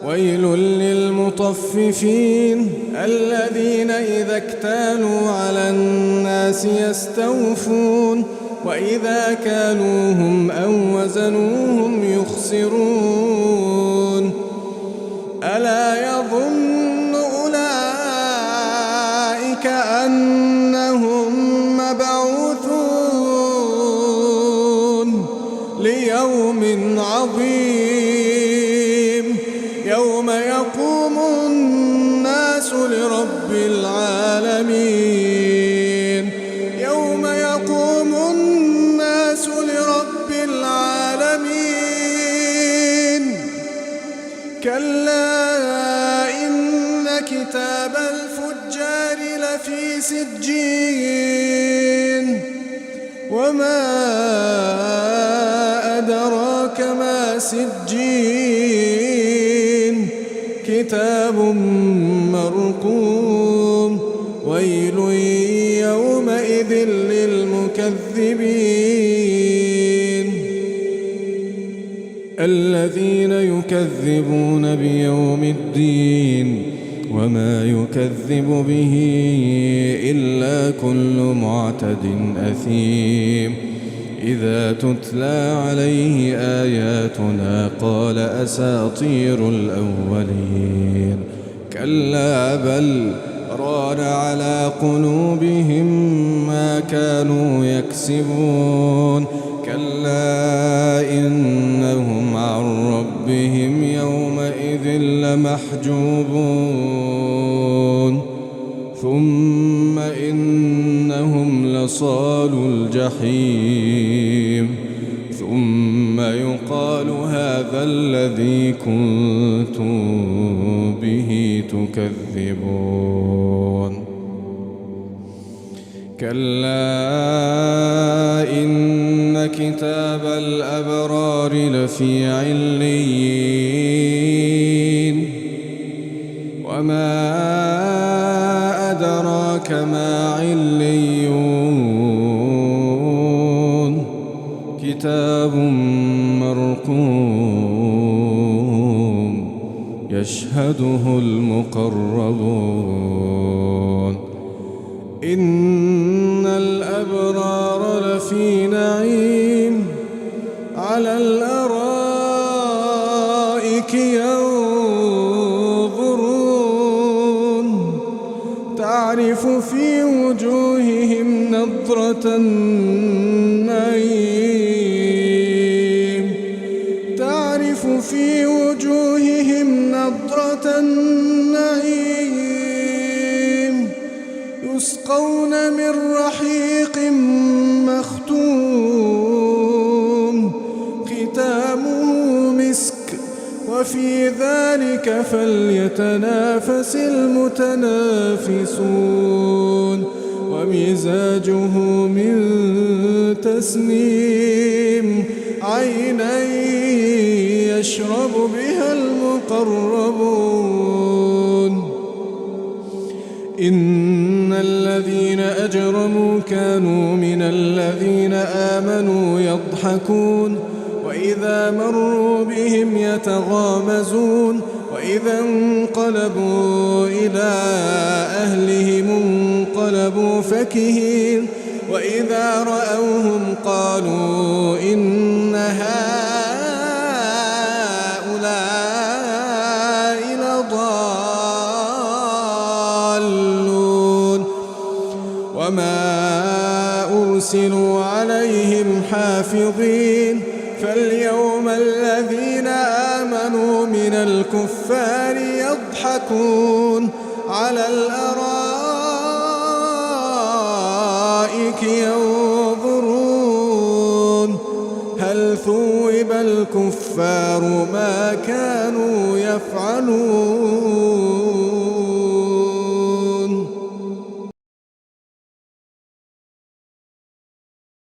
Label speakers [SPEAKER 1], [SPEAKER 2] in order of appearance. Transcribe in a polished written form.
[SPEAKER 1] ويل للمطففين الذين إذا اكتالوا على الناس يستوفون وإذا كالوهم أو وزنوهم يخسرون ألا يظن أولئك أنهم مبعوثون ليوم عظيم يوم يقوم الناس لرب العالمين يوم يقوم الناس لرب العالمين كلا إن كتاب الفجار لفي سجين وما أدراك ما سجين كتاب مرقوم ويل يومئذ للمكذبين الذين يكذبون بيوم الدين وما يكذب به إلا كل معتد أثيم إذا تتلى عليه آياتنا قال أساطير الأولين كلا بل ران على قلوبهم ما كانوا يكسبون كلا إنهم عن ربهم يومئذ لمحجوبون ثم إنهم لصالوا الجحيم ثم يقال هذا الذي كنتم به تكذبون كلا إن كتاب الأبرار لفي عليين وما أدراك ما عليون كتاب مرقوم يشهده المقربون إن الأبرار لفي نعيم على الأرائك ينظرون تعرف في وجوههم نضرة النعيم تعرف في وجوههم نضرة النعيم يسقون من رحيق مختوم ختامه مسك وفي ذلك فليتنافس المتنافسون ومزاجه من تسنيم عينا يشرب بها المقربون إن الذين أجرموا كانوا من الذين آمنوا يضحكون وإذا مروا بهم يتغامزون وإذا انقلبوا إلى أهلهم انقلبوا فكهين وإذا رأوهم قالوا إن هؤلاء لضالون وما أرسلوا عليهم حافظين فاليوم الذين آمنوا من الكفار يضحكون على الأرائك ينظرون هل ثوب الكفار ما كانوا يفعلون